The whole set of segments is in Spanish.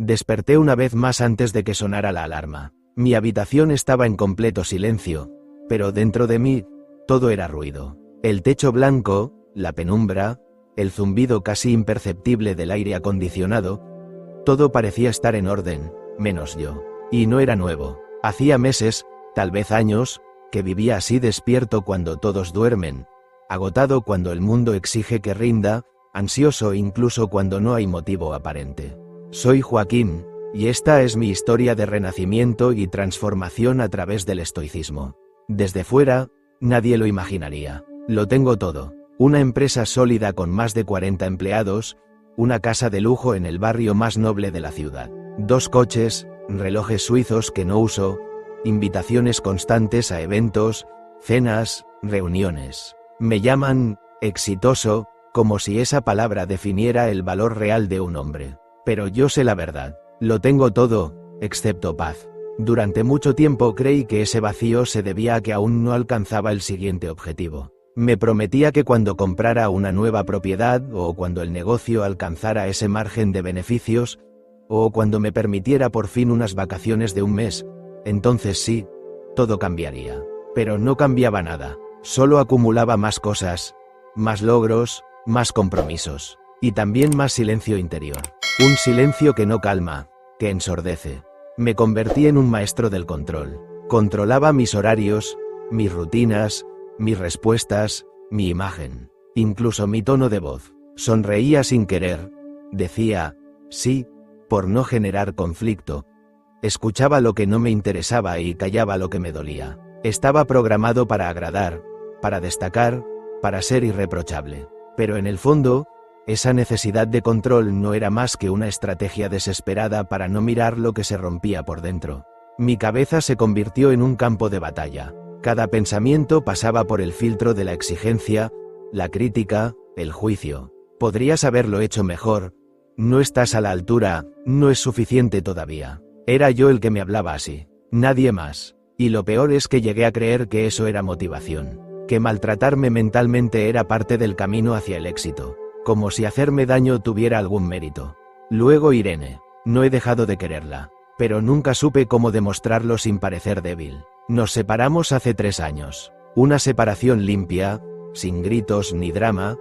Desperté una vez más antes de que sonara la alarma. Mi habitación estaba en completo silencio, pero dentro de mí, todo era ruido. El techo blanco, la penumbra, el zumbido casi imperceptible del aire acondicionado, todo parecía estar en orden, menos yo. Y no era nuevo. Hacía meses, tal vez años, que vivía así despierto cuando todos duermen, agotado cuando el mundo exige que rinda, ansioso incluso cuando no hay motivo aparente. Soy Joaquín, y esta es mi historia de renacimiento y transformación a través del estoicismo. Desde fuera, nadie lo imaginaría. Lo tengo todo. Una empresa sólida con más de 40 empleados, una casa de lujo en el barrio más noble de la ciudad, 2 coches, relojes suizos que no uso, invitaciones constantes a eventos, cenas, reuniones. Me llaman exitoso, como si esa palabra definiera el valor real de un hombre. Pero yo sé la verdad. Lo tengo todo, excepto paz. Durante mucho tiempo creí que ese vacío se debía a que aún no alcanzaba el siguiente objetivo. Me prometía que cuando comprara una nueva propiedad, o cuando el negocio alcanzara ese margen de beneficios, o cuando me permitiera por fin unas vacaciones de un mes, entonces sí, todo cambiaría. Pero no cambiaba nada. Solo acumulaba más cosas, más logros, más compromisos. Y también más silencio interior. Un silencio que no calma, que ensordece. Me convertí en un maestro del control. Controlaba mis horarios, mis rutinas, mis respuestas, mi imagen, incluso mi tono de voz. Sonreía sin querer, decía sí, por no generar conflicto. Escuchaba lo que no me interesaba y callaba lo que me dolía. Estaba programado para agradar, para destacar, para ser irreprochable. Pero en el fondo, esa necesidad de control no era más que una estrategia desesperada para no mirar lo que se rompía por dentro. Mi cabeza se convirtió en un campo de batalla. Cada pensamiento pasaba por el filtro de la exigencia, la crítica, el juicio. Podrías haberlo hecho mejor, no estás a la altura, no es suficiente todavía. Era yo el que me hablaba así, nadie más. Y lo peor es que llegué a creer que eso era motivación, que maltratarme mentalmente era parte del camino hacia el éxito. Como si hacerme daño tuviera algún mérito. Luego Irene. No he dejado de quererla. Pero nunca supe cómo demostrarlo sin parecer débil. Nos separamos hace 3 años. Una separación limpia, sin gritos ni drama,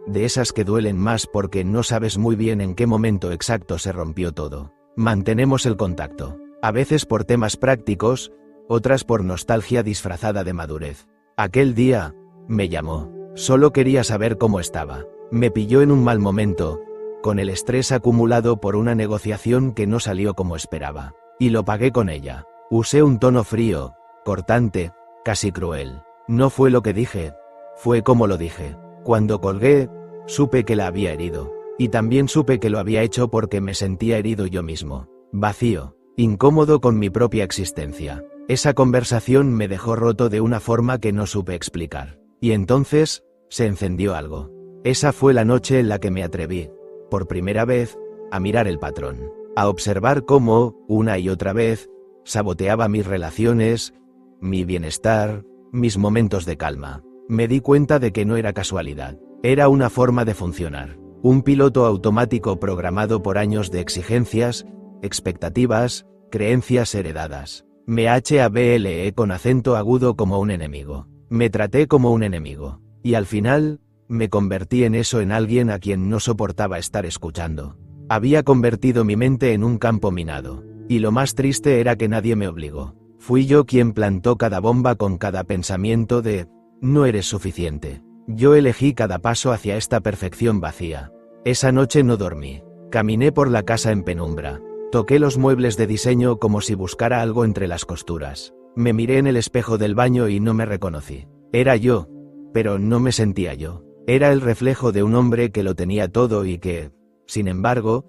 de esas que duelen más porque no sabes muy bien en qué momento exacto se rompió todo. Mantenemos el contacto. A veces por temas prácticos, otras por nostalgia disfrazada de madurez. Aquel día, me llamó. Solo quería saber cómo estaba. Me pilló en un mal momento, con el estrés acumulado por una negociación que no salió como esperaba. Y lo pagué con ella. Usé un tono frío, cortante, casi cruel. No fue lo que dije, fue como lo dije. Cuando colgué, supe que la había herido. Y también supe que lo había hecho porque me sentía herido yo mismo. Vacío, incómodo con mi propia existencia. Esa conversación me dejó roto de una forma que no supe explicar. Y entonces, se encendió algo. Esa fue la noche en la que me atreví, por primera vez, a mirar el patrón, a observar cómo, una y otra vez, saboteaba mis relaciones, mi bienestar, mis momentos de calma. Me di cuenta de que no era casualidad, era una forma de funcionar, un piloto automático programado por años de exigencias, expectativas, creencias heredadas. Me hablé con acento agudo como un enemigo. Me traté como un enemigo. Y al final, me convertí en eso, en alguien a quien no soportaba estar escuchando. Había convertido mi mente en un campo minado. Y lo más triste era que nadie me obligó. Fui yo quien plantó cada bomba con cada pensamiento de no eres suficiente. Yo elegí cada paso hacia esta perfección vacía. Esa noche no dormí. Caminé por la casa en penumbra. Toqué los muebles de diseño como si buscara algo entre las costuras. Me miré en el espejo del baño y no me reconocí. Era yo, pero no me sentía yo. Era el reflejo de un hombre que lo tenía todo y que, sin embargo,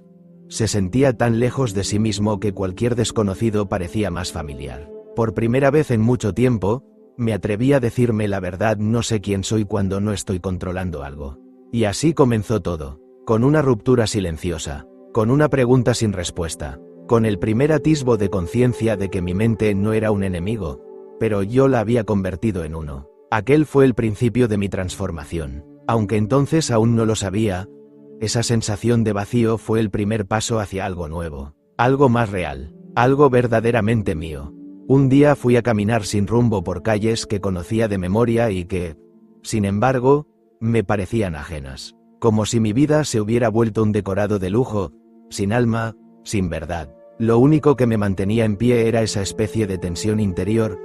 se sentía tan lejos de sí mismo que cualquier desconocido parecía más familiar. Por primera vez en mucho tiempo, me atreví a decirme la verdad: no sé quién soy cuando no estoy controlando algo. Y así comenzó todo, con una ruptura silenciosa, con una pregunta sin respuesta, con el primer atisbo de conciencia de que mi mente no era un enemigo, pero yo la había convertido en uno. Aquel fue el principio de mi transformación. Aunque entonces aún no lo sabía, esa sensación de vacío fue el primer paso hacia algo nuevo. algo más real, algo verdaderamente mío. Un día fui a caminar sin rumbo por calles que conocía de memoria y que, sin embargo, me parecían ajenas. Como si mi vida se hubiera vuelto un decorado de lujo, sin alma, sin verdad. Lo único que me mantenía en pie era esa especie de tensión interior,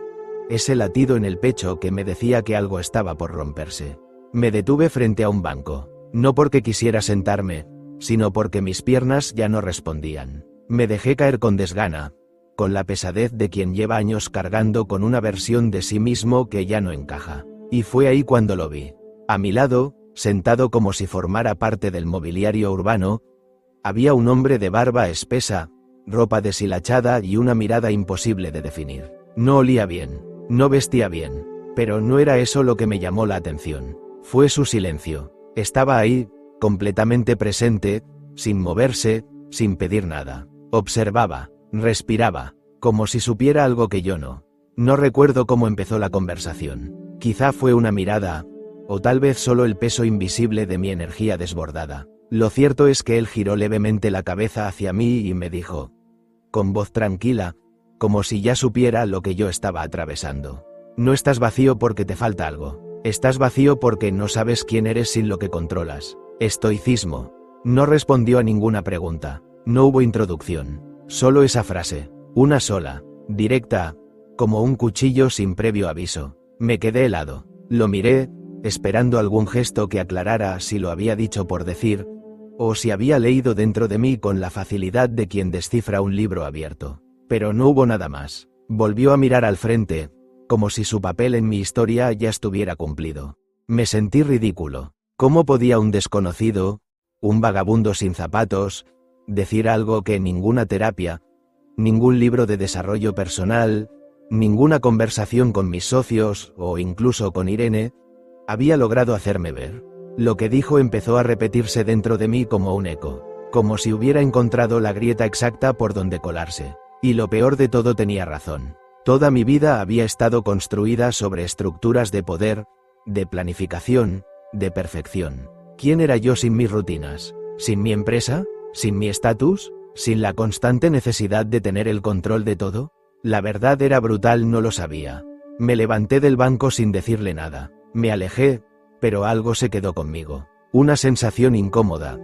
ese latido en el pecho que me decía que algo estaba por romperse. Me detuve frente a un banco, no porque quisiera sentarme, sino porque mis piernas ya no respondían. Me dejé caer con desgana, con la pesadez de quien lleva años cargando con una versión de sí mismo que ya no encaja. Y fue ahí cuando lo vi. A mi lado, sentado como si formara parte del mobiliario urbano, había un hombre de barba espesa, ropa deshilachada y una mirada imposible de definir. No olía bien, no vestía bien, pero no era eso lo que me llamó la atención. Fue su silencio. Estaba ahí, completamente presente, sin moverse, sin pedir nada. Observaba, respiraba, como si supiera algo que yo no. No recuerdo cómo empezó la conversación. Quizá fue una mirada, o tal vez solo el peso invisible de mi energía desbordada. Lo cierto es que él giró levemente la cabeza hacia mí y me dijo, con voz tranquila, como si ya supiera lo que yo estaba atravesando: no estás vacío porque te falta algo. Estás vacío porque no sabes quién eres sin lo que controlas. Estoicismo. No respondió a ninguna pregunta. No hubo introducción. Solo esa frase. Una sola. Directa. Como un cuchillo sin previo aviso. Me quedé helado. Lo miré, esperando algún gesto que aclarara si lo había dicho por decir, o si había leído dentro de mí con la facilidad de quien descifra un libro abierto. Pero no hubo nada más. Volvió a mirar al frente, como si su papel en mi historia ya estuviera cumplido. Me sentí ridículo. ¿Cómo podía un desconocido, un vagabundo sin zapatos, decir algo que ninguna terapia, ningún libro de desarrollo personal, ninguna conversación con mis socios, o incluso con Irene, había logrado hacerme ver? Lo que dijo empezó a repetirse dentro de mí como un eco, como si hubiera encontrado la grieta exacta por donde colarse. Y lo peor de todo, tenía razón. Toda mi vida había estado construida sobre estructuras de poder, de planificación, de perfección. ¿Quién era yo sin mis rutinas? ¿Sin mi empresa? ¿Sin mi estatus? ¿Sin la constante necesidad de tener el control de todo? La verdad era brutal, no lo sabía. Me levanté del banco sin decirle nada. Me alejé, pero algo se quedó conmigo. Una sensación incómoda,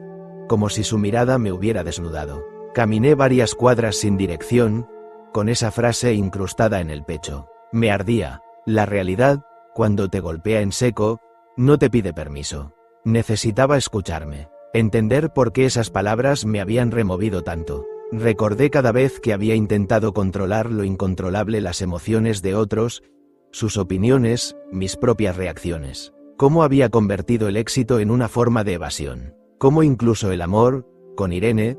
como si su mirada me hubiera desnudado. Caminé varias cuadras sin dirección, con esa frase incrustada en el pecho. Me ardía. La realidad, cuando te golpea en seco, no te pide permiso. Necesitaba escucharme, entender por qué esas palabras me habían removido tanto. Recordé cada vez que había intentado controlar lo incontrolable, las emociones de otros, sus opiniones, mis propias reacciones. Cómo había convertido el éxito en una forma de evasión. Cómo incluso el amor, con Irene,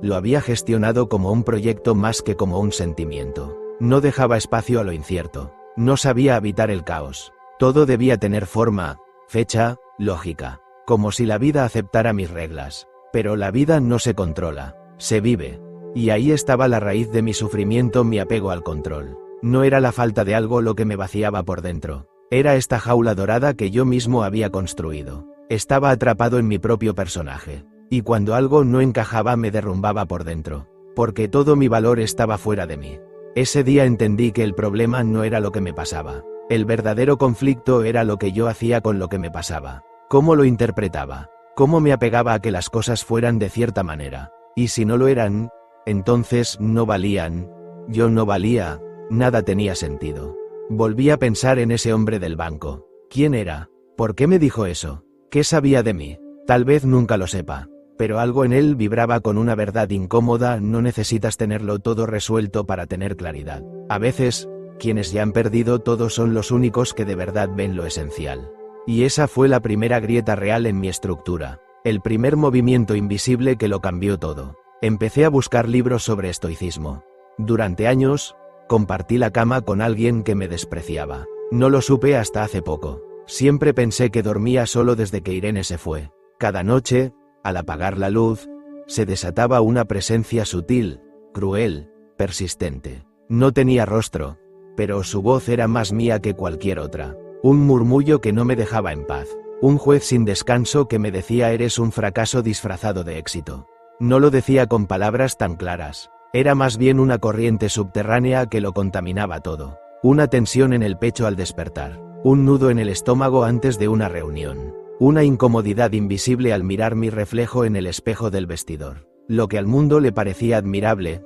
lo había gestionado como un proyecto más que como un sentimiento. No dejaba espacio a lo incierto. No sabía habitar el caos. Todo debía tener forma, fecha, lógica. Como si la vida aceptara mis reglas. Pero la vida no se controla, se vive. Y ahí estaba la raíz de mi sufrimiento, mi apego al control. No era la falta de algo lo que me vaciaba por dentro. Era esta jaula dorada que yo mismo había construido. Estaba atrapado en mi propio personaje. Y cuando algo no encajaba me derrumbaba por dentro. Porque todo mi valor estaba fuera de mí. Ese día entendí que el problema no era lo que me pasaba. El verdadero conflicto era lo que yo hacía con lo que me pasaba. Cómo lo interpretaba. Cómo me apegaba a que las cosas fueran de cierta manera. Y si no lo eran, entonces no valían. Yo no valía. Nada tenía sentido. Volví a pensar en ese hombre del banco. ¿Quién era? ¿Por qué me dijo eso? ¿Qué sabía de mí? Tal vez nunca lo sepa. Pero algo en él vibraba con una verdad incómoda. No necesitas tenerlo todo resuelto para tener claridad. A veces, quienes ya han perdido todo son los únicos que de verdad ven lo esencial. Y esa fue la primera grieta real en mi estructura. El primer movimiento invisible que lo cambió todo. Empecé a buscar libros sobre estoicismo. Durante años, compartí la cama con alguien que me despreciaba. No lo supe hasta hace poco. Siempre pensé que dormía solo desde que Irene se fue. Cada noche, al apagar la luz, se desataba una presencia sutil, cruel, persistente. No tenía rostro, pero su voz era más mía que cualquier otra. Un murmullo que no me dejaba en paz. Un juez sin descanso que me decía: eres un fracaso disfrazado de éxito. No lo decía con palabras tan claras. Era más bien una corriente subterránea que lo contaminaba todo. Una tensión en el pecho al despertar. Un nudo en el estómago antes de una reunión. Una incomodidad invisible al mirar mi reflejo en el espejo del vestidor. Lo que al mundo le parecía admirable,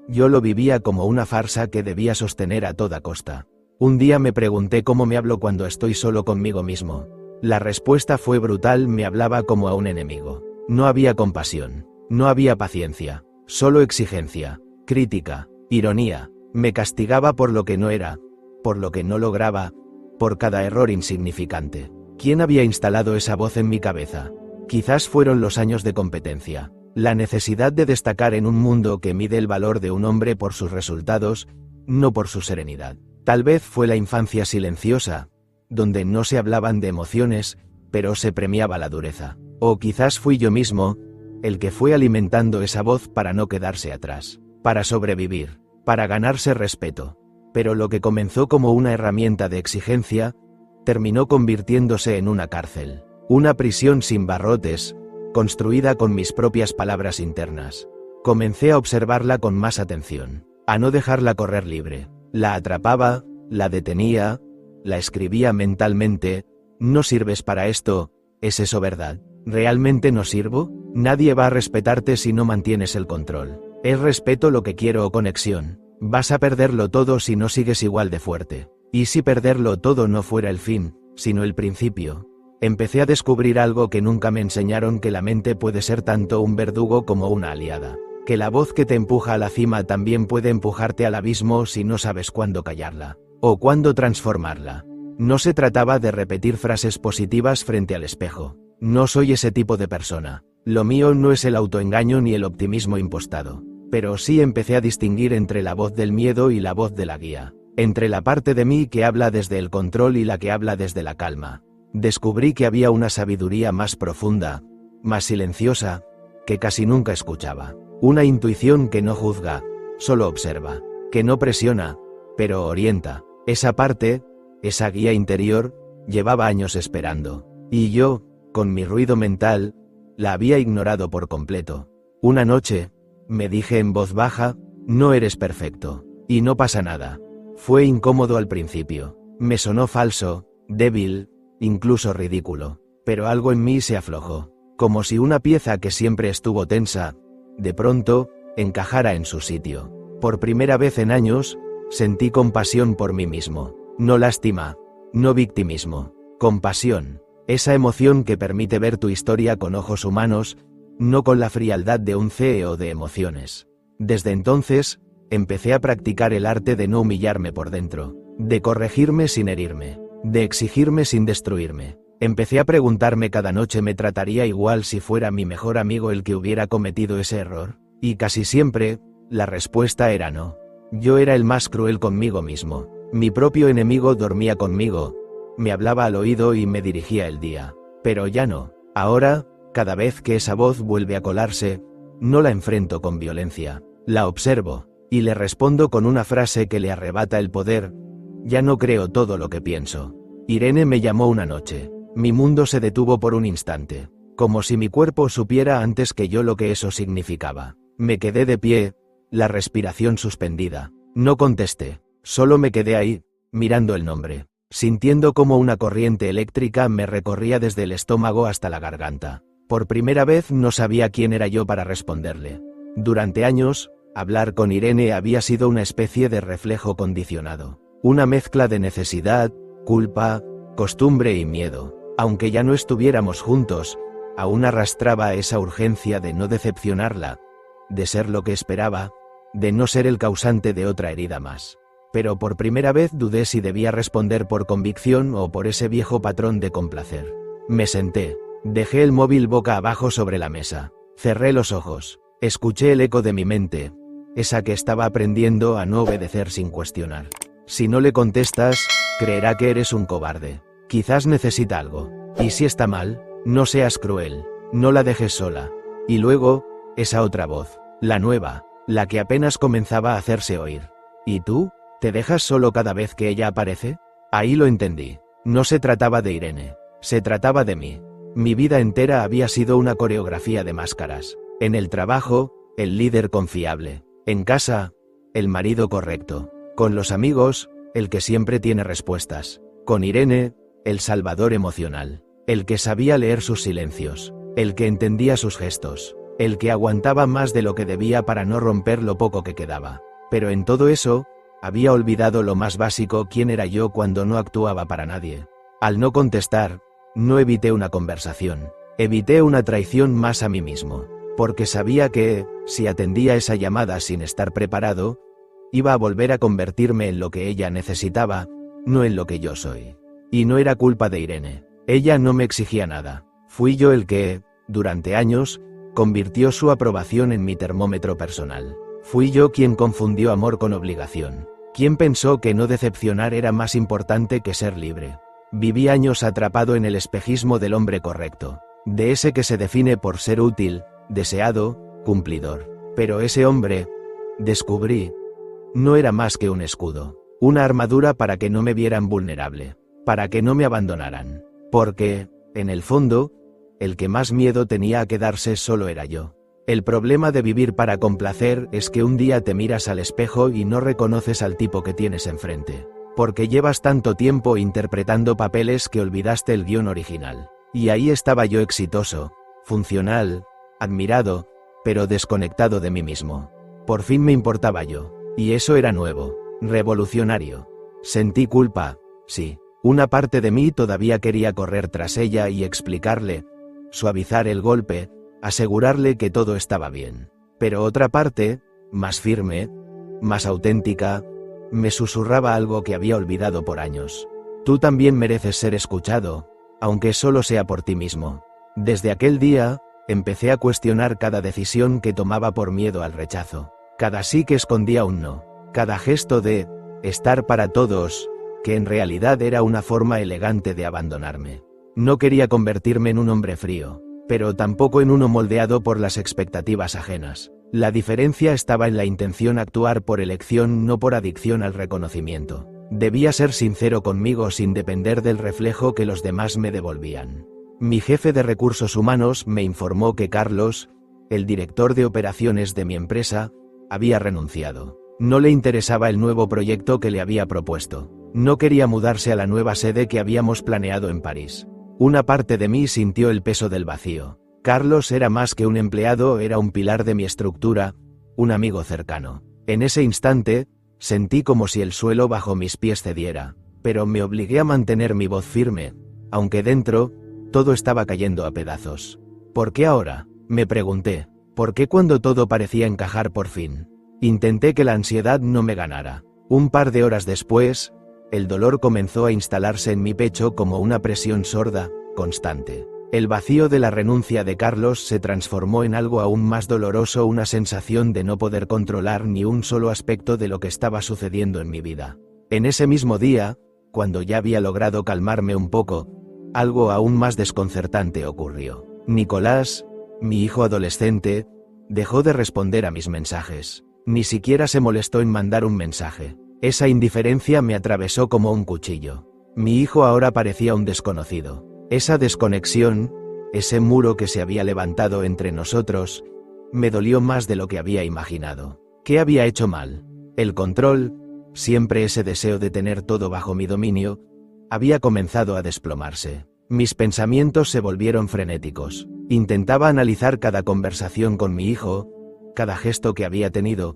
yo lo vivía como una farsa que debía sostener a toda costa. Un día me pregunté cómo me hablo cuando estoy solo conmigo mismo. La respuesta fue brutal, me hablaba como a un enemigo. No había compasión, no había paciencia, solo exigencia, crítica, ironía. Me castigaba por lo que no era, por lo que no lograba, por cada error insignificante. ¿Quién había instalado esa voz en mi cabeza? Quizás fueron los años de competencia. La necesidad de destacar en un mundo que mide el valor de un hombre por sus resultados, no por su serenidad. Tal vez fue la infancia silenciosa, donde no se hablaban de emociones, pero se premiaba la dureza. O quizás fui yo mismo, el que fue alimentando esa voz para no quedarse atrás, para sobrevivir, para ganarse respeto. Pero lo que comenzó como una herramienta de exigencia, terminó convirtiéndose en una cárcel, una prisión sin barrotes, construida con mis propias palabras internas. Comencé a observarla con más atención, a no dejarla correr libre. La atrapaba, la detenía, la escribía mentalmente. ¿No sirves para esto? ¿Es eso verdad? ¿Realmente no sirvo? Nadie va a respetarte si no mantienes el control. ¿Es respeto lo que quiero o conexión? Vas a perderlo todo si no sigues igual de fuerte. ¿Y si perderlo todo no fuera el fin, sino el principio? Empecé a descubrir algo que nunca me enseñaron, que la mente puede ser tanto un verdugo como una aliada. Que la voz que te empuja a la cima también puede empujarte al abismo si no sabes cuándo callarla, o cuándo transformarla. No se trataba de repetir frases positivas frente al espejo. No soy ese tipo de persona. Lo mío no es el autoengaño ni el optimismo impostado. Pero sí empecé a distinguir entre la voz del miedo y la voz de la guía. Entre la parte de mí que habla desde el control y la que habla desde la calma. Descubrí que había una sabiduría más profunda, más silenciosa, que casi nunca escuchaba. Una intuición que no juzga, solo observa, que no presiona, pero orienta. Esa parte, esa guía interior, llevaba años esperando. Y yo, con mi ruido mental, la había ignorado por completo. Una noche, me dije en voz baja, no eres perfecto, y no pasa nada. Fue incómodo al principio. Me sonó falso, débil, incluso ridículo. Pero algo en mí se aflojó. Como si una pieza que siempre estuvo tensa, de pronto, encajara en su sitio. Por primera vez en años, sentí compasión por mí mismo. No lástima, no victimismo. Compasión. Esa emoción que permite ver tu historia con ojos humanos, no con la frialdad de un CEO de emociones. Desde entonces, empecé a practicar el arte de no humillarme por dentro, de corregirme sin herirme, de exigirme sin destruirme. Empecé a preguntarme cada noche, ¿me trataría igual si fuera mi mejor amigo el que hubiera cometido ese error? Y casi siempre, la respuesta era no. Yo era el más cruel conmigo mismo. Mi propio enemigo dormía conmigo, me hablaba al oído y me dirigía el día. Pero ya no. Ahora, cada vez que esa voz vuelve a colarse, no la enfrento con violencia, la observo, y le respondo con una frase que le arrebata el poder. Ya no creo todo lo que pienso. Irene me llamó una noche. Mi mundo se detuvo por un instante, como si mi cuerpo supiera antes que yo lo que eso significaba. Me quedé de pie, la respiración suspendida. No contesté, solo me quedé ahí, mirando el nombre, sintiendo como una corriente eléctrica me recorría desde el estómago hasta la garganta. Por primera vez no sabía quién era yo para responderle. Durante años, hablar con Irene había sido una especie de reflejo condicionado, una mezcla de necesidad, culpa, costumbre y miedo. Aunque ya no estuviéramos juntos, aún arrastraba esa urgencia de no decepcionarla, de ser lo que esperaba, de no ser el causante de otra herida más. Pero por primera vez dudé si debía responder por convicción o por ese viejo patrón de complacer. Me senté, dejé el móvil boca abajo sobre la mesa, cerré los ojos, escuché el eco de mi mente, esa que estaba aprendiendo a no obedecer sin cuestionar. Si no le contestas, creerá que eres un cobarde. Quizás necesita algo. Y si está mal, no seas cruel, no la dejes sola. Y luego, esa otra voz, la nueva, la que apenas comenzaba a hacerse oír. ¿Y tú? ¿Te dejas solo cada vez que ella aparece? Ahí lo entendí. No se trataba de Irene, se trataba de mí. Mi vida entera había sido una coreografía de máscaras. En el trabajo, el líder confiable. En casa, el marido correcto. Con los amigos, el que siempre tiene respuestas. Con Irene, el salvador emocional. El que sabía leer sus silencios. El que entendía sus gestos. El que aguantaba más de lo que debía para no romper lo poco que quedaba. Pero en todo eso, había olvidado lo más básico: quién era yo cuando no actuaba para nadie. Al no contestar, no evité una conversación. Evité una traición más a mí mismo. Porque sabía que, si atendía esa llamada sin estar preparado, iba a volver a convertirme en lo que ella necesitaba, no en lo que yo soy. Y no era culpa de Irene. Ella no me exigía nada. Fui yo el que, durante años, convirtió su aprobación en mi termómetro personal. Fui yo quien confundió amor con obligación. Quien pensó que no decepcionar era más importante que ser libre. Viví años atrapado en el espejismo del hombre correcto. De ese que se define por ser útil, deseado, cumplidor. Pero ese hombre, descubrí, no era más que un escudo. Una armadura para que no me vieran vulnerable. Para que no me abandonaran. Porque, en el fondo, el que más miedo tenía a quedarse solo era yo. El problema de vivir para complacer es que un día te miras al espejo y no reconoces al tipo que tienes enfrente. Porque llevas tanto tiempo interpretando papeles que olvidaste el guión original. Y ahí estaba yo, exitoso, funcional, admirado, pero desconectado de mí mismo. Por fin me importaba yo. Y eso era nuevo, revolucionario. Sentí culpa, sí. Una parte de mí todavía quería correr tras ella y explicarle, suavizar el golpe, asegurarle que todo estaba bien. Pero otra parte, más firme, más auténtica, me susurraba algo que había olvidado por años. Tú también mereces ser escuchado, aunque solo sea por ti mismo. Desde aquel día, empecé a cuestionar cada decisión que tomaba por miedo al rechazo. Cada sí que escondía un no. Cada gesto de estar para todos, que en realidad era una forma elegante de abandonarme. No quería convertirme en un hombre frío, pero tampoco en uno moldeado por las expectativas ajenas. La diferencia estaba en la intención: actuar por elección, no por adicción al reconocimiento. Debía ser sincero conmigo sin depender del reflejo que los demás me devolvían. Mi jefe de recursos humanos me informó que Carlos, el director de operaciones de mi empresa, había renunciado. No le interesaba el nuevo proyecto que le había propuesto. No quería mudarse a la nueva sede que habíamos planeado en París. Una parte de mí sintió el peso del vacío. Carlos era más que un empleado, era un pilar de mi estructura, un amigo cercano. En ese instante, sentí como si el suelo bajo mis pies cediera, pero me obligué a mantener mi voz firme, aunque dentro, todo estaba cayendo a pedazos. ¿Por qué ahora?, me pregunté. ¿Por qué cuando todo parecía encajar por fin? Intenté que la ansiedad no me ganara. Un par de horas después, el dolor comenzó a instalarse en mi pecho como una presión sorda, constante. El vacío de la renuncia de Carlos se transformó en algo aún más doloroso, una sensación de no poder controlar ni un solo aspecto de lo que estaba sucediendo en mi vida. En ese mismo día, cuando ya había logrado calmarme un poco, algo aún más desconcertante ocurrió. Nicolás, mi hijo adolescente, dejó de responder a mis mensajes. Ni siquiera se molestó en mandar un mensaje. Esa indiferencia me atravesó como un cuchillo. Mi hijo ahora parecía un desconocido. Esa desconexión, ese muro que se había levantado entre nosotros, me dolió más de lo que había imaginado. ¿Qué había hecho mal? El control, siempre ese deseo de tener todo bajo mi dominio, había comenzado a desplomarse. Mis pensamientos se volvieron frenéticos. Intentaba analizar cada conversación con mi hijo, cada gesto que había tenido,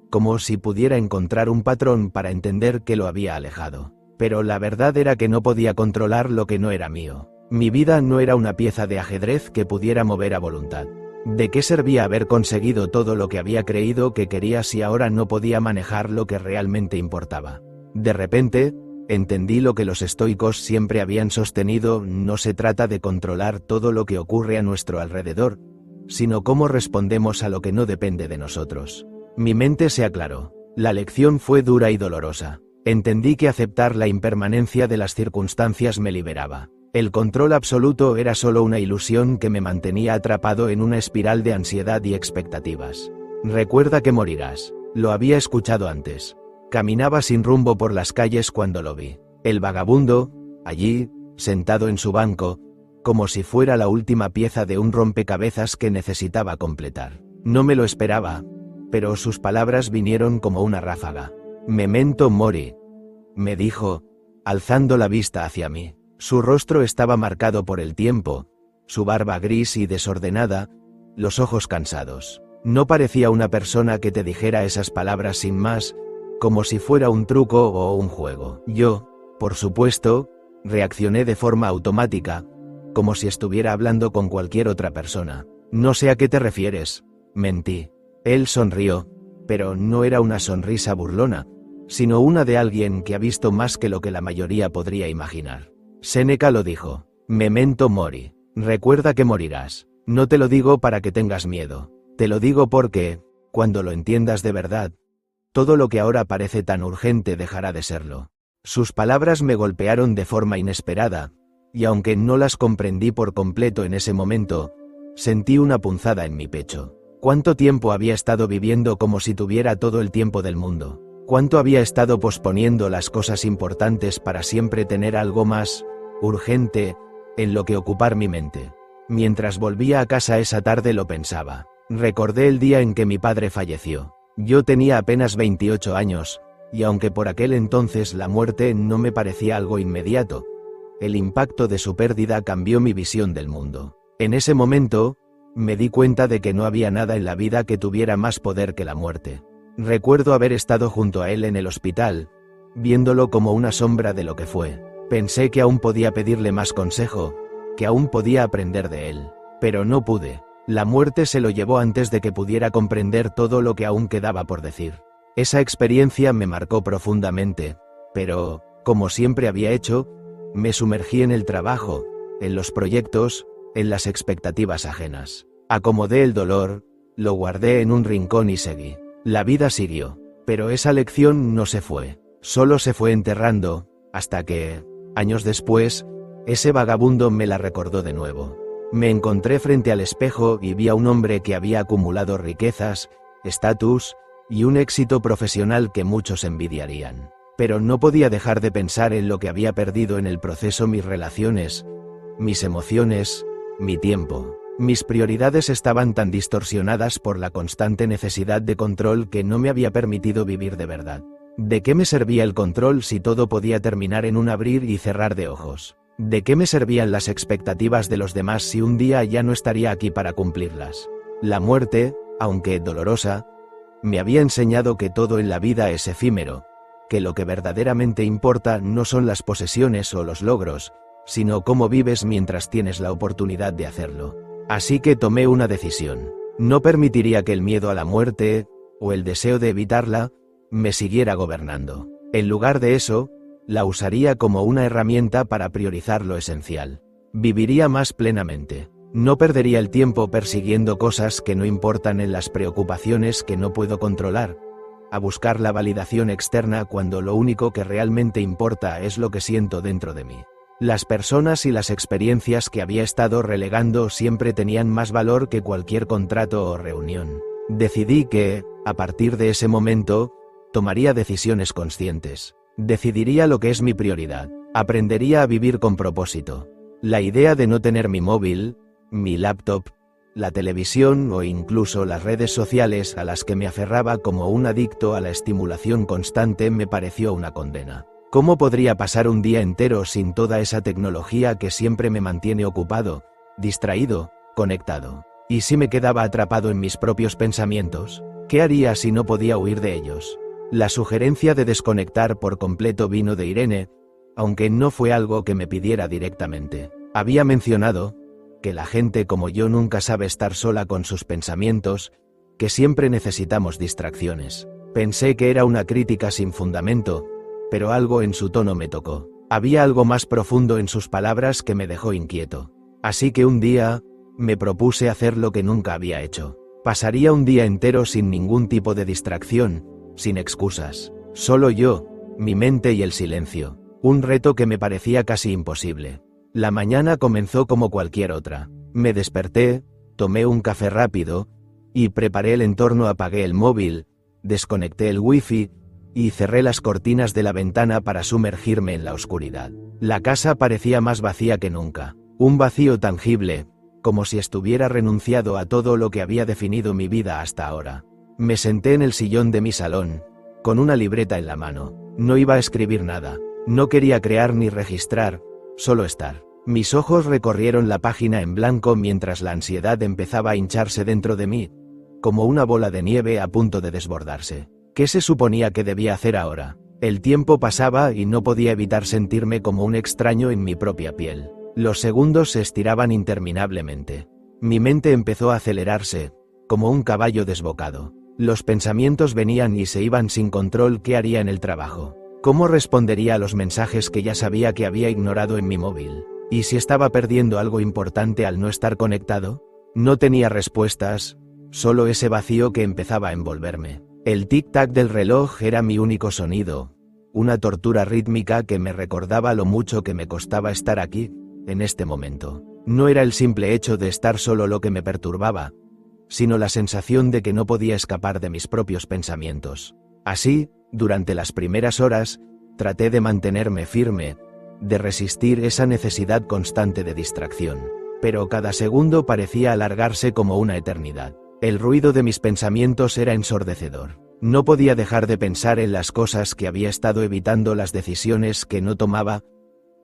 como si pudiera encontrar un patrón para entender qué lo había alejado. Pero la verdad era que no podía controlar lo que no era mío. Mi vida no era una pieza de ajedrez que pudiera mover a voluntad. ¿De qué servía haber conseguido todo lo que había creído que quería si ahora no podía manejar lo que realmente importaba? De repente, entendí lo que los estoicos siempre habían sostenido: no se trata de controlar todo lo que ocurre a nuestro alrededor, sino cómo respondemos a lo que no depende de nosotros. Mi mente se aclaró. La lección fue dura y dolorosa. Entendí que aceptar la impermanencia de las circunstancias me liberaba. El control absoluto era solo una ilusión que me mantenía atrapado en una espiral de ansiedad y expectativas. Recuerda que morirás. Lo había escuchado antes. Caminaba sin rumbo por las calles cuando lo vi. El vagabundo, allí, sentado en su banco, como si fuera la última pieza de un rompecabezas que necesitaba completar. No me lo esperaba, pero sus palabras vinieron como una ráfaga. Memento mori, me dijo, alzando la vista hacia mí. Su rostro estaba marcado por el tiempo, su barba gris y desordenada, los ojos cansados. No parecía una persona que te dijera esas palabras sin más, como si fuera un truco o un juego. Yo, por supuesto, reaccioné de forma automática, como si estuviera hablando con cualquier otra persona. No sé a qué te refieres, mentí. Él sonrió, pero no era una sonrisa burlona, sino una de alguien que ha visto más que lo que la mayoría podría imaginar. Séneca lo dijo. Memento mori. Recuerda que morirás. No te lo digo para que tengas miedo. Te lo digo porque, cuando lo entiendas de verdad, todo lo que ahora parece tan urgente dejará de serlo. Sus palabras me golpearon de forma inesperada, y aunque no las comprendí por completo en ese momento, sentí una punzada en mi pecho. ¿Cuánto tiempo había estado viviendo como si tuviera todo el tiempo del mundo? ¿Cuánto había estado posponiendo las cosas importantes para siempre tener algo más urgente en lo que ocupar mi mente? Mientras volvía a casa esa tarde lo pensaba. Recordé el día en que mi padre falleció. Yo tenía apenas 28 años, y aunque por aquel entonces la muerte no me parecía algo inmediato, el impacto de su pérdida cambió mi visión del mundo. En ese momento, me di cuenta de que no había nada en la vida que tuviera más poder que la muerte. Recuerdo haber estado junto a él en el hospital, viéndolo como una sombra de lo que fue. Pensé que aún podía pedirle más consejo, que aún podía aprender de él, pero no pude. La muerte se lo llevó antes de que pudiera comprender todo lo que aún quedaba por decir. Esa experiencia me marcó profundamente, pero, como siempre había hecho, me sumergí en el trabajo, en los proyectos, en las expectativas ajenas. Acomodé el dolor, lo guardé en un rincón y seguí. La vida siguió, pero esa lección no se fue, solo se fue enterrando, hasta que, años después, ese vagabundo me la recordó de nuevo. Me encontré frente al espejo y vi a un hombre que había acumulado riquezas, estatus, y un éxito profesional que muchos envidiarían. Pero no podía dejar de pensar en lo que había perdido en el proceso: mis relaciones, mis emociones, mi tiempo. Mis prioridades estaban tan distorsionadas por la constante necesidad de control que no me había permitido vivir de verdad. ¿De qué me servía el control si todo podía terminar en un abrir y cerrar de ojos? ¿De qué me servían las expectativas de los demás si un día ya no estaría aquí para cumplirlas? La muerte, aunque dolorosa, me había enseñado que todo en la vida es efímero, que lo que verdaderamente importa no son las posesiones o los logros, sino cómo vives mientras tienes la oportunidad de hacerlo. Así que tomé una decisión. No permitiría que el miedo a la muerte, o el deseo de evitarla, me siguiera gobernando. En lugar de eso, la usaría como una herramienta para priorizar lo esencial. Viviría más plenamente. No perdería el tiempo persiguiendo cosas que no importan, en las preocupaciones que no puedo controlar, a buscar la validación externa cuando lo único que realmente importa es lo que siento dentro de mí. Las personas y las experiencias que había estado relegando siempre tenían más valor que cualquier contrato o reunión. Decidí que, a partir de ese momento, tomaría decisiones conscientes. Decidiría lo que es mi prioridad. Aprendería a vivir con propósito. La idea de no tener mi móvil, mi laptop, la televisión o incluso las redes sociales a las que me aferraba como un adicto a la estimulación constante me pareció una condena. ¿Cómo podría pasar un día entero sin toda esa tecnología que siempre me mantiene ocupado, distraído, conectado? ¿Y si me quedaba atrapado en mis propios pensamientos? ¿Qué haría si no podía huir de ellos? La sugerencia de desconectar por completo vino de Irene, aunque no fue algo que me pidiera directamente. Había mencionado que la gente como yo nunca sabe estar sola con sus pensamientos, que siempre necesitamos distracciones. Pensé que era una crítica sin fundamento, pero algo en su tono me tocó. Había algo más profundo en sus palabras que me dejó inquieto. Así que un día, me propuse hacer lo que nunca había hecho. Pasaría un día entero sin ningún tipo de distracción, sin excusas. Solo yo, mi mente y el silencio. Un reto que me parecía casi imposible. La mañana comenzó como cualquier otra. Me desperté, tomé un café rápido, y preparé el entorno. Apagué el móvil, desconecté el wifi, y cerré las cortinas de la ventana para sumergirme en la oscuridad. La casa parecía más vacía que nunca. Un vacío tangible, como si estuviera renunciado a todo lo que había definido mi vida hasta ahora. Me senté en el sillón de mi salón, con una libreta en la mano. No iba a escribir nada. No quería crear ni registrar, solo estar. Mis ojos recorrieron la página en blanco mientras la ansiedad empezaba a hincharse dentro de mí, como una bola de nieve a punto de desbordarse. ¿Qué se suponía que debía hacer ahora? El tiempo pasaba y no podía evitar sentirme como un extraño en mi propia piel. Los segundos se estiraban interminablemente. Mi mente empezó a acelerarse, como un caballo desbocado. Los pensamientos venían y se iban sin control. ¿Qué haría en el trabajo? ¿Cómo respondería a los mensajes que ya sabía que había ignorado en mi móvil? ¿Y si estaba perdiendo algo importante al no estar conectado? No tenía respuestas, solo ese vacío que empezaba a envolverme. El tic-tac del reloj era mi único sonido, una tortura rítmica que me recordaba lo mucho que me costaba estar aquí, en este momento. No era el simple hecho de estar solo lo que me perturbaba, sino la sensación de que no podía escapar de mis propios pensamientos. Así, durante las primeras horas, traté de mantenerme firme, de resistir esa necesidad constante de distracción. Pero cada segundo parecía alargarse como una eternidad. El ruido de mis pensamientos era ensordecedor. No podía dejar de pensar en las cosas que había estado evitando, las decisiones que no tomaba,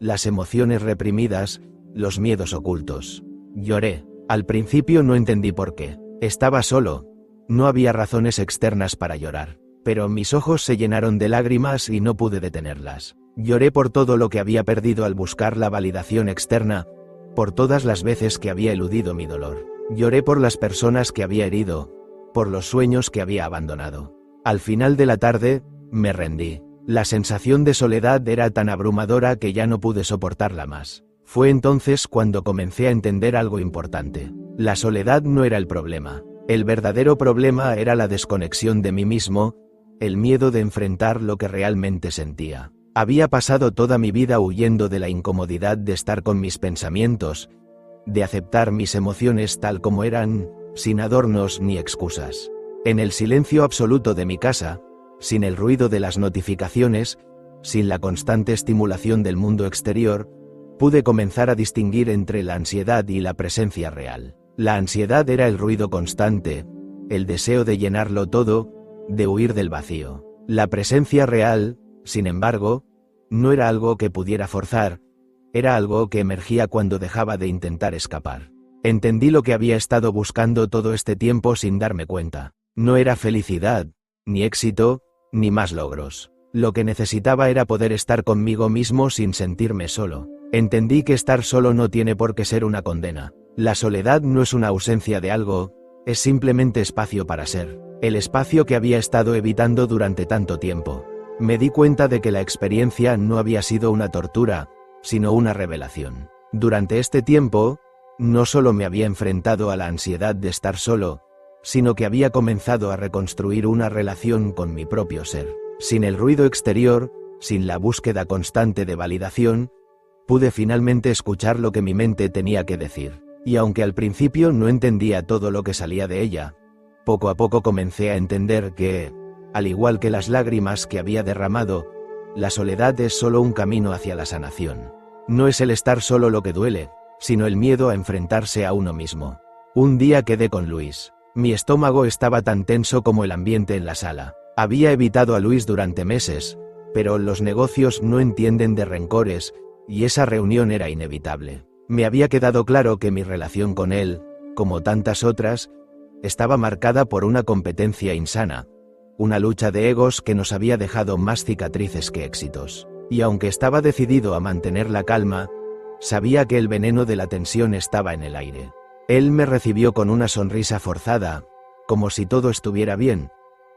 las emociones reprimidas, los miedos ocultos. Lloré. Al principio no entendí por qué. Estaba solo. No había razones externas para llorar. Pero mis ojos se llenaron de lágrimas y no pude detenerlas. Lloré por todo lo que había perdido al buscar la validación externa, por todas las veces que había eludido mi dolor. Lloré por las personas que había herido, por los sueños que había abandonado. Al final de la tarde, me rendí. La sensación de soledad era tan abrumadora que ya no pude soportarla más. Fue entonces cuando comencé a entender algo importante. La soledad no era el problema. El verdadero problema era la desconexión de mí mismo, el miedo de enfrentar lo que realmente sentía. Había pasado toda mi vida huyendo de la incomodidad de estar con mis pensamientos, de aceptar mis emociones tal como eran, sin adornos ni excusas. En el silencio absoluto de mi casa, sin el ruido de las notificaciones, sin la constante estimulación del mundo exterior, pude comenzar a distinguir entre la ansiedad y la presencia real. La ansiedad era el ruido constante, el deseo de llenarlo todo, de huir del vacío. La presencia real, sin embargo, no era algo que pudiera forzar, era algo que emergía cuando dejaba de intentar escapar. Entendí lo que había estado buscando todo este tiempo sin darme cuenta. No era felicidad, ni éxito, ni más logros. Lo que necesitaba era poder estar conmigo mismo sin sentirme solo. Entendí que estar solo no tiene por qué ser una condena. La soledad no es una ausencia de algo, es simplemente espacio para ser. El espacio que había estado evitando durante tanto tiempo. Me di cuenta de que la experiencia no había sido una tortura, sino una revelación. Durante este tiempo, no solo me había enfrentado a la ansiedad de estar solo, sino que había comenzado a reconstruir una relación con mi propio ser. Sin el ruido exterior, sin la búsqueda constante de validación, pude finalmente escuchar lo que mi mente tenía que decir. Y aunque al principio no entendía todo lo que salía de ella, poco a poco comencé a entender que, al igual que las lágrimas que había derramado, la soledad es solo un camino hacia la sanación. No es el estar solo lo que duele, sino el miedo a enfrentarse a uno mismo. Un día quedé con Luis. Mi estómago estaba tan tenso como el ambiente en la sala. Había evitado a Luis durante meses, pero los negocios no entienden de rencores, y esa reunión era inevitable. Me había quedado claro que mi relación con él, como tantas otras, estaba marcada por una competencia insana, una lucha de egos que nos había dejado más cicatrices que éxitos. Y aunque estaba decidido a mantener la calma, sabía que el veneno de la tensión estaba en el aire. Él me recibió con una sonrisa forzada, como si todo estuviera bien,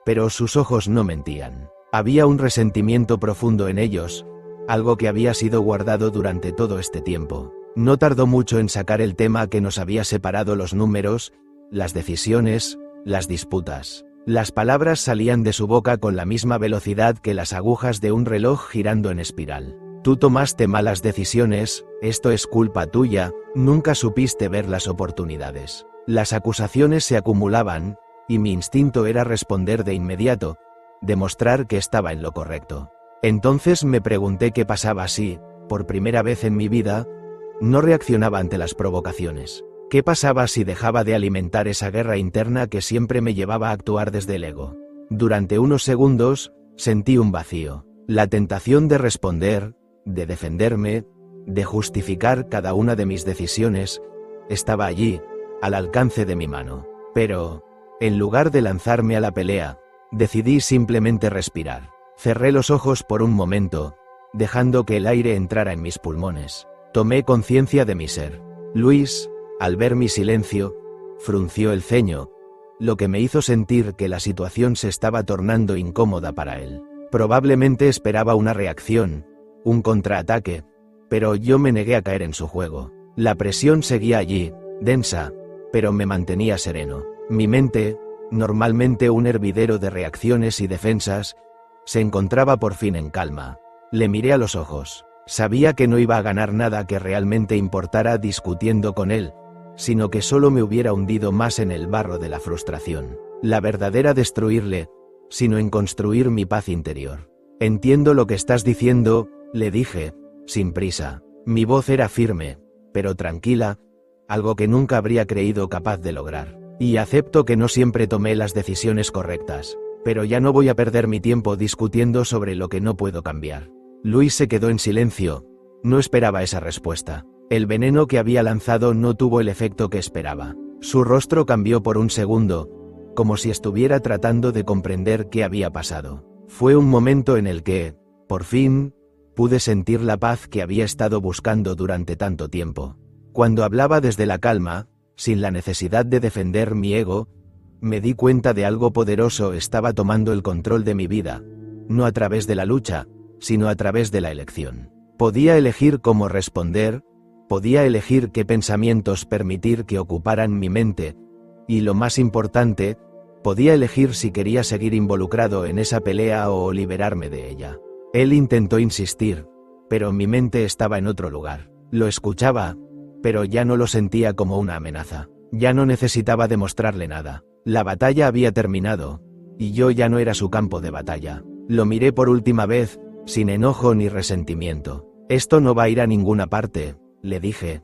pero sus ojos no mentían. Había un resentimiento profundo en ellos, algo que había sido guardado durante todo este tiempo. No tardó mucho en sacar el tema que nos había separado: los números, las decisiones, las disputas. Las palabras salían de su boca con la misma velocidad que las agujas de un reloj girando en espiral. Tú tomaste malas decisiones, esto es culpa tuya, nunca supiste ver las oportunidades. Las acusaciones se acumulaban, y mi instinto era responder de inmediato, demostrar que estaba en lo correcto. Entonces me pregunté qué pasaba si, por primera vez en mi vida, no reaccionaba ante las provocaciones. ¿Qué pasaba si dejaba de alimentar esa guerra interna que siempre me llevaba a actuar desde el ego? Durante unos segundos, sentí un vacío. La tentación de responder, de defenderme, de justificar cada una de mis decisiones, estaba allí, al alcance de mi mano. Pero, en lugar de lanzarme a la pelea, decidí simplemente respirar. Cerré los ojos por un momento, dejando que el aire entrara en mis pulmones. Tomé conciencia de mi ser. Luis, al ver mi silencio, frunció el ceño, lo que me hizo sentir que la situación se estaba tornando incómoda para él. Probablemente esperaba una reacción, un contraataque, pero yo me negué a caer en su juego. La presión seguía allí, densa, pero me mantenía sereno. Mi mente, normalmente un hervidero de reacciones y defensas, se encontraba por fin en calma. Le miré a los ojos. Sabía que no iba a ganar nada que realmente importara discutiendo con él, sino que solo me hubiera hundido más en el barro de la frustración. La verdadera destruirle, sino en construir mi paz interior. Entiendo lo que estás diciendo, le dije, sin prisa. Mi voz era firme, pero tranquila, algo que nunca habría creído capaz de lograr. Y acepto que no siempre tomé las decisiones correctas, pero ya no voy a perder mi tiempo discutiendo sobre lo que no puedo cambiar. Luis se quedó en silencio. No esperaba esa respuesta. El veneno que había lanzado no tuvo el efecto que esperaba. Su rostro cambió por un segundo, como si estuviera tratando de comprender qué había pasado. Fue un momento en el que, por fin, pude sentir la paz que había estado buscando durante tanto tiempo. Cuando hablaba desde la calma, sin la necesidad de defender mi ego, me di cuenta de algo poderoso estaba tomando el control de mi vida, no a través de la lucha, sino a través de la elección. Podía elegir cómo responder, podía elegir qué pensamientos permitir que ocuparan mi mente, y lo más importante, podía elegir si quería seguir involucrado en esa pelea o liberarme de ella. Él intentó insistir, pero mi mente estaba en otro lugar. Lo escuchaba, pero ya no lo sentía como una amenaza. Ya no necesitaba demostrarle nada. La batalla había terminado, y yo ya no era su campo de batalla. Lo miré por última vez, sin enojo ni resentimiento. Esto no va a ir a ninguna parte, le dije.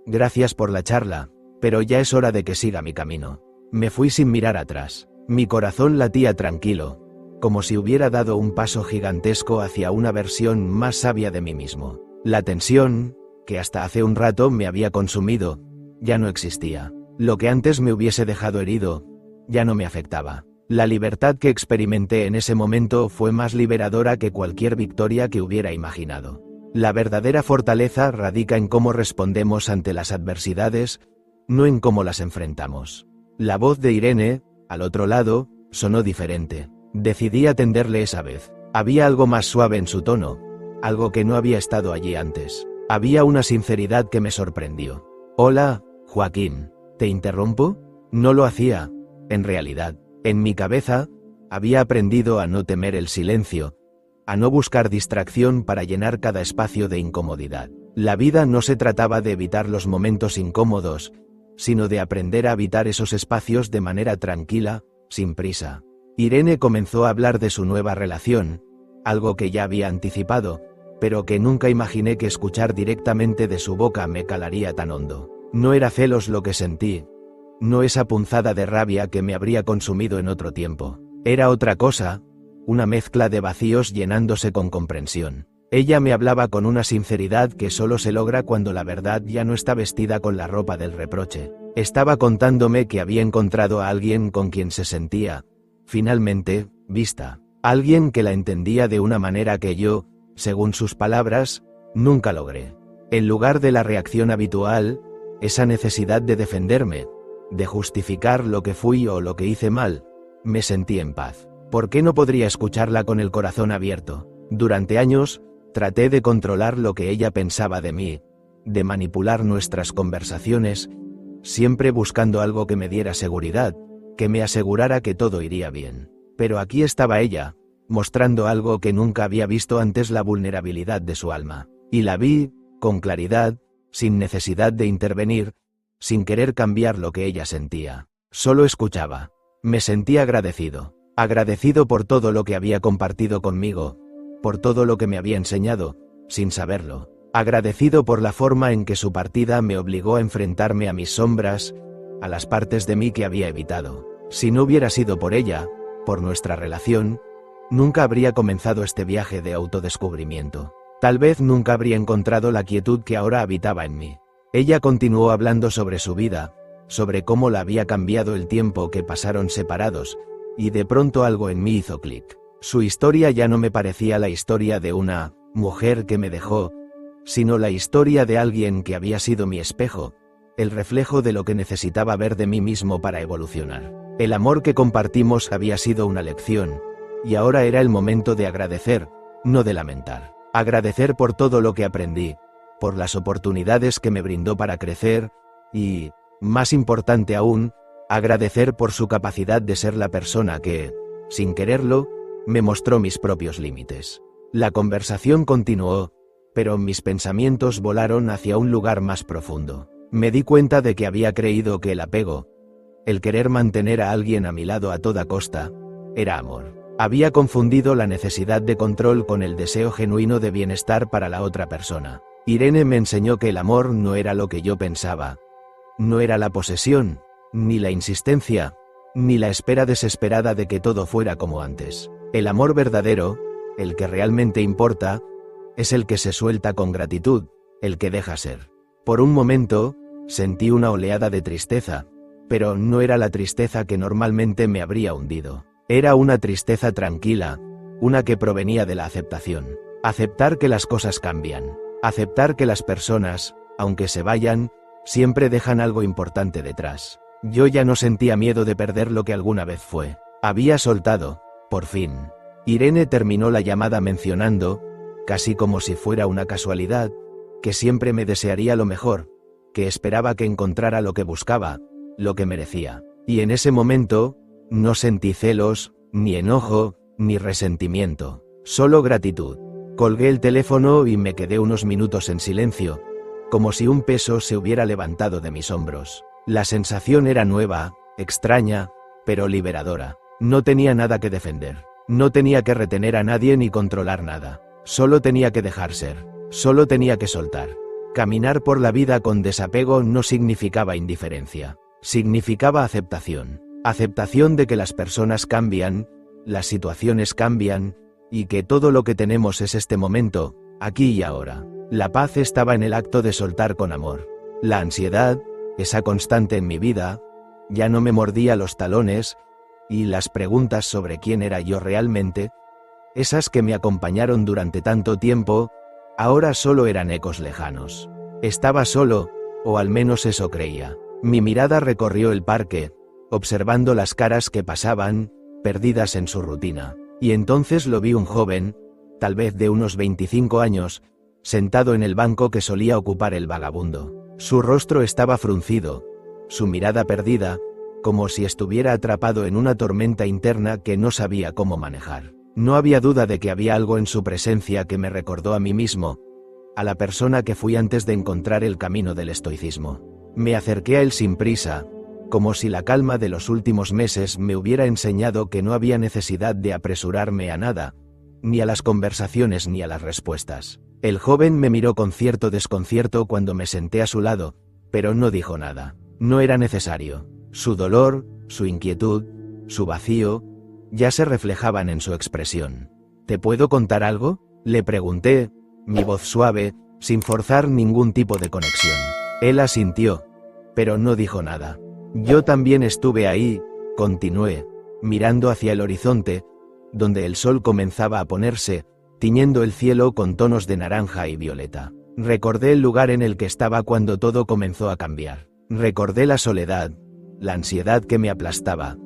Gracias por la charla, pero ya es hora de que siga mi camino. Me fui sin mirar atrás. Mi corazón latía tranquilo, como si hubiera dado un paso gigantesco hacia una versión más sabia de mí mismo. La tensión, que hasta hace un rato me había consumido, ya no existía. Lo que antes me hubiese dejado herido, ya no me afectaba. La libertad que experimenté en ese momento fue más liberadora que cualquier victoria que hubiera imaginado. La verdadera fortaleza radica en cómo respondemos ante las adversidades, no en cómo las enfrentamos. La voz de Irene, al otro lado, sonó diferente. Decidí atenderle esa vez. Había algo más suave en su tono, algo que no había estado allí antes. Había una sinceridad que me sorprendió. Hola, Joaquín. ¿Te interrumpo? No lo hacía, en realidad. En mi cabeza, había aprendido a no temer el silencio, a no buscar distracción para llenar cada espacio de incomodidad. La vida no se trataba de evitar los momentos incómodos, sino de aprender a habitar esos espacios de manera tranquila, sin prisa. Irene comenzó a hablar de su nueva relación, algo que ya había anticipado, pero que nunca imaginé que escuchar directamente de su boca me calaría tan hondo. No era celos lo que sentí, no esa punzada de rabia que me habría consumido en otro tiempo. Era otra cosa, una mezcla de vacíos llenándose con comprensión. Ella me hablaba con una sinceridad que solo se logra cuando la verdad ya no está vestida con la ropa del reproche. Estaba contándome que había encontrado a alguien con quien se sentía, finalmente, vista. Alguien que la entendía de una manera que yo, según sus palabras, nunca logré. En lugar de la reacción habitual, esa necesidad de defenderme, de justificar lo que fui o lo que hice mal, me sentí en paz. ¿Por qué no podría escucharla con el corazón abierto? Durante años, traté de controlar lo que ella pensaba de mí, de manipular nuestras conversaciones, siempre buscando algo que me diera seguridad, que me asegurara que todo iría bien. Pero aquí estaba ella, mostrando algo que nunca había visto antes, la vulnerabilidad de su alma. Y la vi, con claridad, sin necesidad de intervenir, sin querer cambiar lo que ella sentía. Solo escuchaba. Me sentí agradecido. Agradecido por todo lo que había compartido conmigo, por todo lo que me había enseñado, sin saberlo. agradecido por la forma en que su partida me obligó a enfrentarme a mis sombras, a las partes de mí que había evitado. Si no hubiera sido por ella, por nuestra relación, nunca habría comenzado este viaje de autodescubrimiento. Tal vez nunca habría encontrado la quietud que ahora habitaba en mí. Ella continuó hablando sobre su vida, sobre cómo la había cambiado el tiempo que pasaron separados, y de pronto algo en mí hizo clic. Su historia ya no me parecía la historia de una mujer que me dejó, sino la historia de alguien que había sido mi espejo, el reflejo de lo que necesitaba ver de mí mismo para evolucionar. El amor que compartimos había sido una lección, y ahora era el momento de agradecer, no de lamentar. Agradecer por todo lo que aprendí, por las oportunidades que me brindó para crecer, y, más importante aún, agradecer por su capacidad de ser la persona que, sin quererlo, me mostró mis propios límites. La conversación continuó, pero mis pensamientos volaron hacia un lugar más profundo. Me di cuenta de que había creído que el apego, el querer mantener a alguien a mi lado a toda costa, era amor. Había confundido la necesidad de control con el deseo genuino de bienestar para la otra persona. Irene me enseñó que el amor no era lo que yo pensaba. No era la posesión, ni la insistencia, ni la espera desesperada de que todo fuera como antes. El amor verdadero, el que realmente importa, es el que se suelta con gratitud, el que deja ser. Por un momento, sentí una oleada de tristeza, pero no era la tristeza que normalmente me habría hundido. Era una tristeza tranquila, una que provenía de la aceptación. Aceptar que las cosas cambian. Aceptar que las personas, aunque se vayan, siempre dejan algo importante detrás. Yo ya no sentía miedo de perder lo que alguna vez fue. Había soltado, por fin. Irene terminó la llamada mencionando, casi como si fuera una casualidad, que siempre me desearía lo mejor, que esperaba que encontrara lo que buscaba, lo que merecía. Y en ese momento, no sentí celos, ni enojo, ni resentimiento, solo gratitud. Colgué el teléfono y me quedé unos minutos en silencio, como si un peso se hubiera levantado de mis hombros. La sensación era nueva, extraña, pero liberadora. No tenía nada que defender. No tenía que retener a nadie ni controlar nada. Solo tenía que dejar ser. Solo tenía que soltar. Caminar por la vida con desapego no significaba indiferencia. Significaba aceptación. Aceptación de que las personas cambian, las situaciones cambian, y que todo lo que tenemos es este momento, aquí y ahora. La paz estaba en el acto de soltar con amor. La ansiedad, esa constante en mi vida, ya no me mordía los talones, y las preguntas sobre quién era yo realmente, esas que me acompañaron durante tanto tiempo, ahora solo eran ecos lejanos. Estaba solo, o al menos eso creía. Mi mirada recorrió el parque, observando las caras que pasaban, perdidas en su rutina. Y entonces lo vi un joven, tal vez de unos 25 años, sentado en el banco que solía ocupar el vagabundo. Su rostro estaba fruncido, su mirada perdida, como si estuviera atrapado en una tormenta interna que no sabía cómo manejar. No había duda de que había algo en su presencia que me recordó a mí mismo, a la persona que fui antes de encontrar el camino del estoicismo. Me acerqué a él sin prisa, como si la calma de los últimos meses me hubiera enseñado que no había necesidad de apresurarme a nada, ni a las conversaciones ni a las respuestas. El joven me miró con cierto desconcierto cuando me senté a su lado, pero no dijo nada. No era necesario. Su dolor, su inquietud, su vacío, ya se reflejaban en su expresión. ¿Te puedo contar algo?, le pregunté, mi voz suave, sin forzar ningún tipo de conexión. Él asintió, pero no dijo nada. Yo también estuve ahí, continué, mirando hacia el horizonte, donde el sol comenzaba a ponerse, tiñendo el cielo con tonos de naranja y violeta. Recordé el lugar en el que estaba cuando todo comenzó a cambiar. Recordé la soledad, la ansiedad que me aplastaba,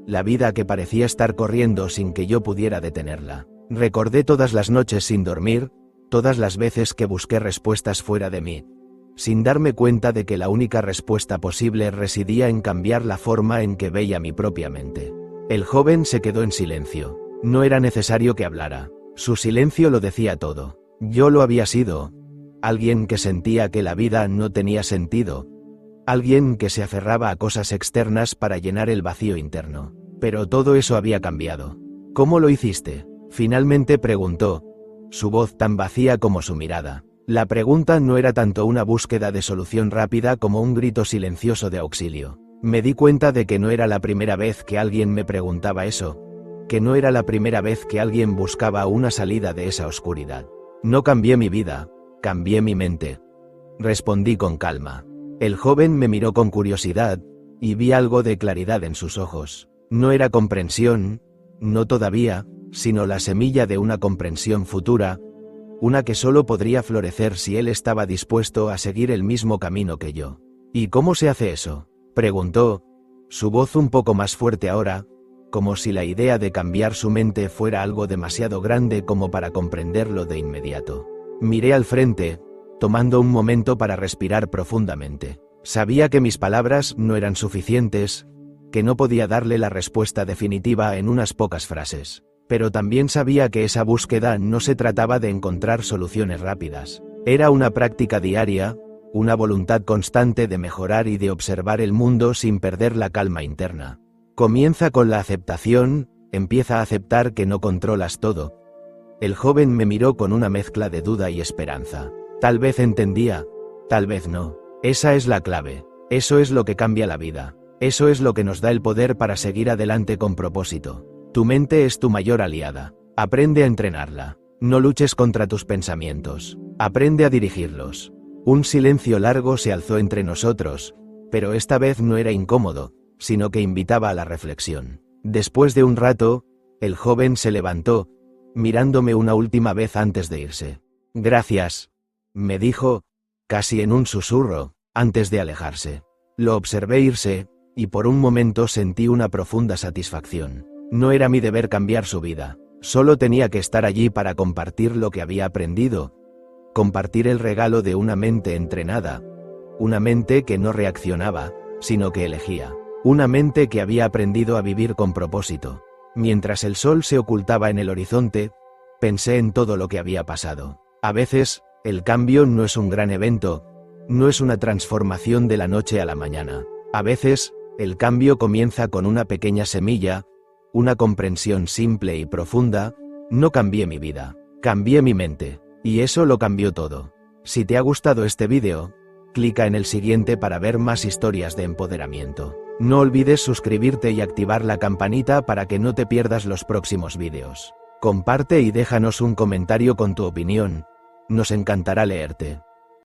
la vida que parecía estar corriendo sin que yo pudiera detenerla. Recordé todas las noches sin dormir, todas las veces que busqué respuestas fuera de mí, sin darme cuenta de que la única respuesta posible residía en cambiar la forma en que veía mi propia mente. El joven se quedó en silencio. No era necesario que hablara. Su silencio lo decía todo. Yo lo había sido. Alguien que sentía que la vida no tenía sentido. Alguien que se aferraba a cosas externas para llenar el vacío interno. Pero todo eso había cambiado. ¿Cómo lo hiciste?, finalmente preguntó, su voz tan vacía como su mirada. La pregunta no era tanto una búsqueda de solución rápida como un grito silencioso de auxilio. Me di cuenta de que no era la primera vez que alguien me preguntaba eso, que no era la primera vez que alguien buscaba una salida de esa oscuridad. No cambié mi vida, cambié mi mente. Respondí con calma. El joven me miró con curiosidad, y vi algo de claridad en sus ojos. No era comprensión, no todavía, sino la semilla de una comprensión futura, una que solo podría florecer si él estaba dispuesto a seguir el mismo camino que yo. ¿Y cómo se hace eso?, preguntó, su voz un poco más fuerte ahora, como si la idea de cambiar su mente fuera algo demasiado grande como para comprenderlo de inmediato. Miré al frente, tomando un momento para respirar profundamente. Sabía que mis palabras no eran suficientes, que no podía darle la respuesta definitiva en unas pocas frases. Pero también sabía que esa búsqueda no se trataba de encontrar soluciones rápidas. Era una práctica diaria, una voluntad constante de mejorar y de observar el mundo sin perder la calma interna. Comienza con la aceptación, empieza a aceptar que no controlas todo. El joven me miró con una mezcla de duda y esperanza. Tal vez entendía, tal vez no. Esa es la clave. Eso es lo que cambia la vida. Eso es lo que nos da el poder para seguir adelante con propósito. Tu mente es tu mayor aliada. Aprende a entrenarla. No luches contra tus pensamientos. Aprende a dirigirlos. Un silencio largo se alzó entre nosotros, pero esta vez no era incómodo, sino que invitaba a la reflexión. Después de un rato, el joven se levantó, mirándome una última vez antes de irse. Gracias, me dijo, casi en un susurro, antes de alejarse. Lo observé irse, y por un momento sentí una profunda satisfacción. No era mi deber cambiar su vida, solo tenía que estar allí para compartir lo que había aprendido, compartir el regalo de una mente entrenada, una mente que no reaccionaba, sino que elegía, una mente que había aprendido a vivir con propósito. Mientras el sol se ocultaba en el horizonte, pensé en todo lo que había pasado. A veces, el cambio no es un gran evento, no es una transformación de la noche a la mañana. A veces, el cambio comienza con una pequeña semilla, una comprensión simple y profunda. No cambié mi vida, cambié mi mente, y eso lo cambió todo. Si te ha gustado este vídeo, clica en el siguiente para ver más historias de empoderamiento. No olvides suscribirte y activar la campanita para que no te pierdas los próximos vídeos. Comparte y déjanos un comentario con tu opinión, nos encantará leerte.